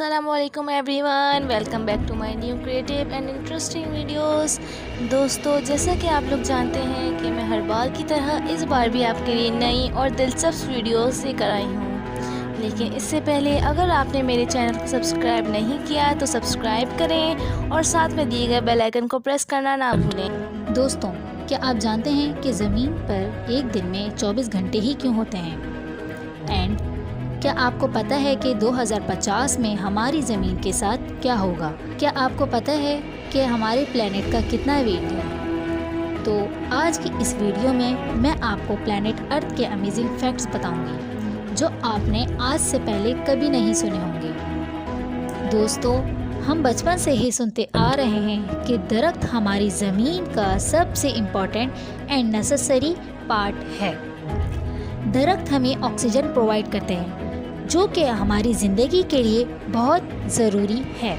अस्सलामुअलैकुम everyone, welcome back to my new creative and interesting videos. दोस्तों, जैसा कि आप लोग जानते हैं कि मैं हर बार की तरह इस बार भी आपके लिए नई और दिलचस्प वीडियोस लेकर आई हूँ। लेकिन इससे पहले अगर आपने मेरे चैनल को सब्सक्राइब नहीं किया तो सब्सक्राइब करें और साथ में दिए गए बेल आइकन को प्रेस करना ना भूलें। दोस्तों, क्या आप जानते हैं कि ज़मीन पर एक दिन में 24 घंटे ही क्यों होते हैं? एंड क्या आपको पता है कि 2050 में हमारी ज़मीन के साथ क्या होगा? क्या आपको पता है कि हमारे प्लेनेट का कितना वेट है? तो आज की इस वीडियो में मैं आपको प्लेनेट अर्थ के अमेजिंग फैक्ट्स बताऊंगी जो आपने आज से पहले कभी नहीं सुने होंगे। दोस्तों, हम बचपन से ही सुनते आ रहे हैं कि दरख्त हमारी ज़मीन का सबसे इम्पोर्टेंट एंड नेसेसरी पार्ट है। दरख्त हमें ऑक्सीजन प्रोवाइड करते हैं जो कि हमारी ज़िंदगी के लिए बहुत ज़रूरी है।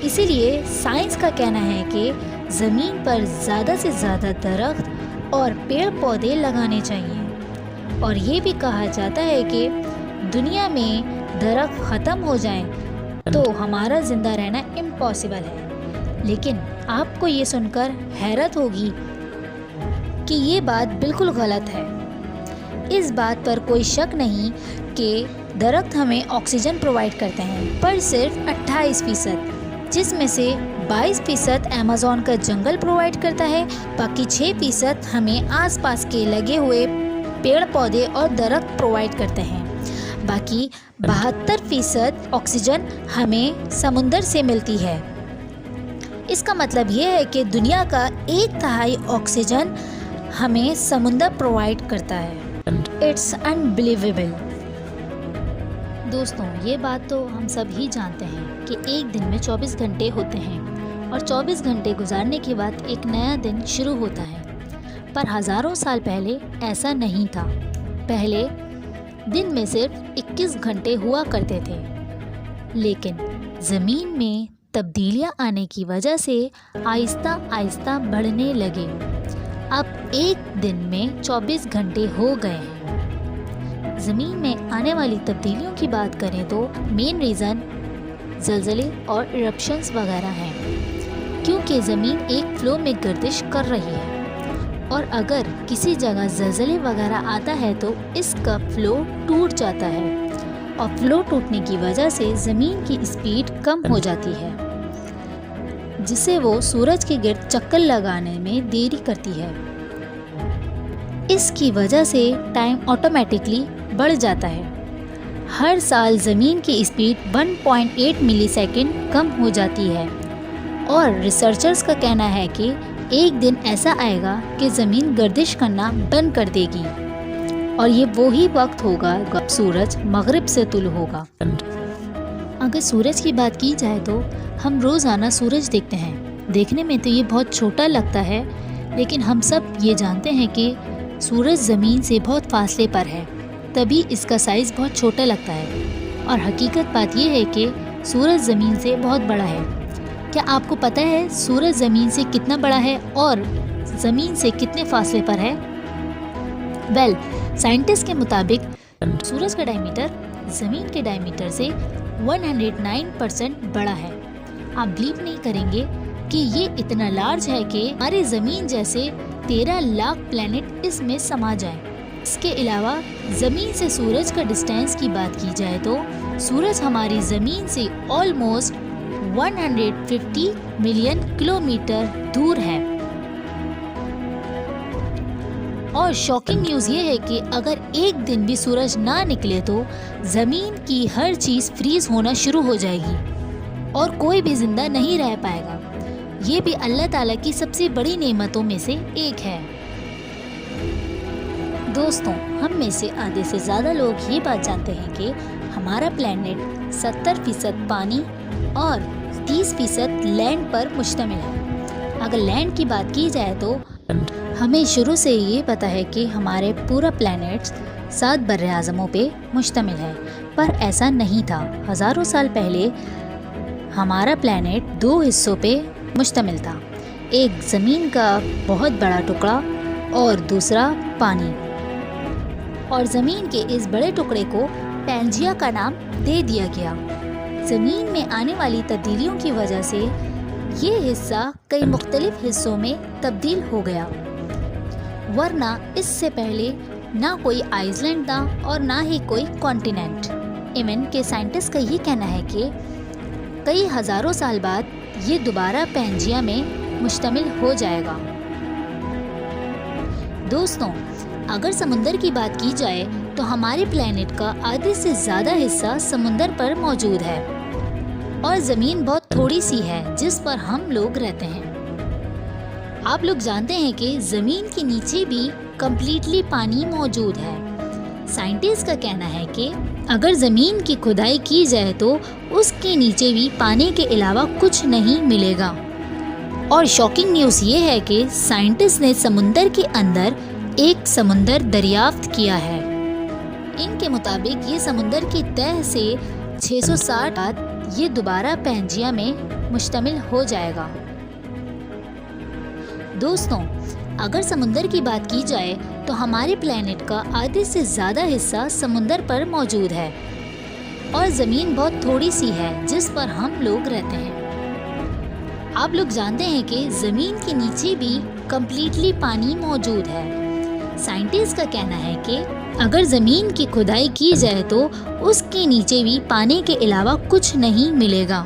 इसीलिए साइंस का कहना है कि ज़मीन पर ज़्यादा से ज़्यादा दरख्त और पेड़ पौधे लगाने चाहिए। और ये भी कहा जाता है कि दुनिया में दरख्त ख़त्म हो जाएं तो हमारा ज़िंदा रहना इम्पॉसिबल है। लेकिन आपको ये सुनकर हैरत होगी कि ये बात बिल्कुल गलत है। इस बात पर कोई शक नहीं कि दरख्त हमें ऑक्सीजन प्रोवाइड करते हैं, पर सिर्फ 28%, जिसमें से 22% अमेज़न का जंगल प्रोवाइड करता है। बाकी 6% हमें आसपास के लगे हुए पेड़ पौधे और दरख्त प्रोवाइड करते हैं। बाकी 72% ऑक्सीजन हमें समुंदर से मिलती है। इसका मतलब ये है कि दुनिया का 1/3 ऑक्सीजन हमें समुंदर प्रोवाइड करता है। It's unbelievable. दोस्तों, ये बात तो हम सब ही जानते हैं कि एक दिन में 24 घंटे होते हैं और 24 घंटे गुजारने के बाद एक नया दिन शुरू होता है। पर हज़ारों साल पहले ऐसा नहीं था। पहले दिन में सिर्फ 21 घंटे हुआ करते थे। लेकिन ज़मीन में तब्दीलियां आने की वजह से आहिस्ता आहिस्ता बढ़ने लगे। अब एक दिन में 24 घंटे हो गए हैं। ज़मीन में आने वाली तब्दीलियों की बात करें तो मेन रीज़न ज़लज़ले और इरप्शंस वगैरह हैं, क्योंकि ज़मीन एक फ्लो में गर्दिश कर रही है और अगर किसी जगह ज़लज़ले वगैरह आता है तो इसका फ्लो टूट जाता है और फ्लो टूटने की वजह से ज़मीन की स्पीड कम हो जाती है, जिससे वो सूरज के गिर्द चक्कर लगाने में देरी करती है। इसकी वजह से टाइम ऑटोमेटिकली बढ़ जाता है। हर साल ज़मीन की स्पीड 1.8 मिलीसेकंड कम हो जाती है और रिसर्चर्स का कहना है कि एक दिन ऐसा आएगा कि ज़मीन गर्दिश करना बंद कर देगी और ये वही वक्त होगा जब सूरज मगरिब से तुलू होगा। अगर सूरज की बात की जाए तो हम रोज़ाना सूरज देखते हैं। देखने में तो ये बहुत छोटा लगता है, लेकिन हम सब ये जानते हैं कि सूरज ज़मीन से बहुत फासले पर है, तभी इसका साइज़ बहुत छोटा लगता है। और हकीकत बात यह है कि सूरज ज़मीन से बहुत बड़ा है। क्या आपको पता है सूरज ज़मीन से कितना बड़ा है और ज़मीन से कितने फासले पर है? वेल, साइंटिस्ट के मुताबिक सूरज का डायमीटर ज़मीन के डायमीटर से 109% बड़ा है। आप बिलीव नहीं करेंगे कि ये इतना लार्ज है कि हमारे ज़मीन जैसे 13 लाख प्लैनेट इसमें समा जाए। इसके अलावा ज़मीन से सूरज का डिस्टेंस की बात की जाए तो सूरज हमारी ज़मीन से ऑलमोस्ट 150 मिलियन किलोमीटर दूर है। और शॉकिंग न्यूज़ ये है कि अगर एक दिन भी सूरज ना निकले तो ज़मीन की हर चीज़ फ्रीज होना शुरू हो जाएगी और कोई भी जिंदा नहीं रह पाएगा। ये भी अल्लाह ताला की सबसे बड़ी नेमतों में से एक है। दोस्तों, हम में से आधे से ज़्यादा लोग ये बात जानते हैं कि हमारा प्लेनेट 70% पानी और 30% लैंड पर मुश्तमिल है। अगर लैंड की बात की जाए तो हमें शुरू से ये पता है कि हमारे पूरा प्लेनेट 7 बर्रे-आज़मों पे मुश्तमिल है, पर ऐसा नहीं था। हज़ारों साल पहले हमारा प्लेनेट 2 हिस्सों पे मुश्तमिल था, एक ज़मीन का बहुत बड़ा टुकड़ा और दूसरा पानी। और ज़मीन के इस बड़े टुकड़े को पैंजिया का नाम दे दिया गया। ज़मीन में आने वाली तब्दीलियों की वजह से ये हिस्सा कई मुख्तलिफ हिस्सों में तब्दील हो गया, वरना इससे पहले ना कोई आइसलैंड था और ना ही कोई कॉन्टिनेंट। यमन के साइंटिस्ट का ये कहना है कि कई हज़ारों साल बाद ये दोबारा पैंजिया में मुश्तमिल हो जाएगा। दोस्तों, अगर समुंदर की बात की जाए तो हमारे प्लेनेट का आधे से ज़्यादा हिस्सा समुंदर पर मौजूद है और ज़मीन बहुत थोड़ी सी है जिस पर हम लोग रहते हैं। आप लोग जानते हैं कि ज़मीन के नीचे भी कम्प्लीटली पानी मौजूद है। साइंटिस्ट का कहना है कि अगर ज़मीन की खुदाई की जाए तो उसके नीचे भी पानी के अलावा कुछ नहीं मिलेगा। और शॉकिंग न्यूज़ ये है कि साइंटिस्ट ने समुंदर के अंदर एक समुंदर दरियाफ्त किया है। इनके मुताबिक ये समुंदर की तह से 660 बाद ये दोबारा पैंजिया में मुश्तमिल हो जाएगा। दोस्तों, अगर समुंदर की बात की जाए तो हमारे प्लेनेट का आधे से ज़्यादा हिस्सा समुंदर पर मौजूद है और ज़मीन बहुत थोड़ी सी है जिस पर हम लोग रहते हैं। आप लोग जानते हैं कि ज़मीन के नीचे भी कम्प्लीटली पानी मौजूद है। साइंटिस्ट का कहना है कि अगर ज़मीन की खुदाई की जाए तो उसके नीचे भी पानी के अलावा कुछ नहीं मिलेगा।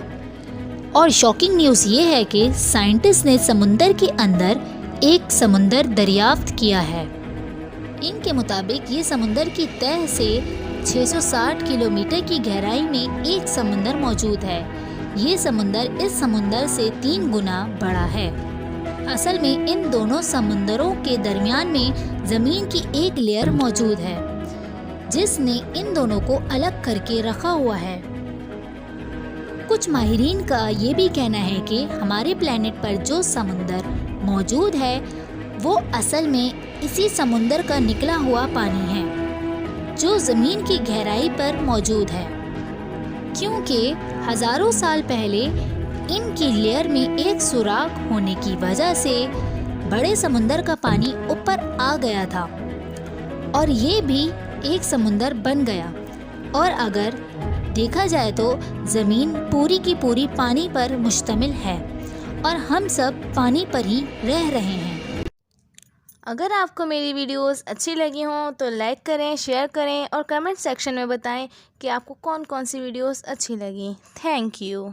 और शॉकिंग न्यूज़ ये है कि साइंटिस्ट ने समुंदर के अंदर एक समुंदर दरियाफ्त किया है। इनके मुताबिक ये समुंदर की तह से 660 किलोमीटर की गहराई में एक समुंदर मौजूद है। ये समुंदर इस समुंदर से 3 गुना बड़ा है। असल में इन दोनों समुंदरों के दरमियान में ज़मीन की एक लेयर मौजूद है जिसने इन दोनों को अलग करके रखा हुआ है। कुछ माहिरीन का ये भी कहना है कि हमारे प्लेनेट पर जो समुंदर मौजूद है वो असल में इसी समुंदर का निकला हुआ पानी है जो ज़मीन की गहराई पर मौजूद है, क्योंकि हज़ारों साल पहले इनकी लेयर में एक सुराख होने की वजह से बड़े समुंदर का पानी ऊपर आ गया था और ये भी एक समुंदर बन गया। और अगर देखा जाए तो ज़मीन पूरी की पूरी पानी पर मुश्तमिल है और हम सब पानी पर ही रह रहे हैं। अगर आपको मेरी वीडियोस अच्छी लगी हों तो लाइक करें, शेयर करें और कमेंट सेक्शन में बताएं कि आपको कौन कौन सी वीडियोस अच्छी लगी। Thank you.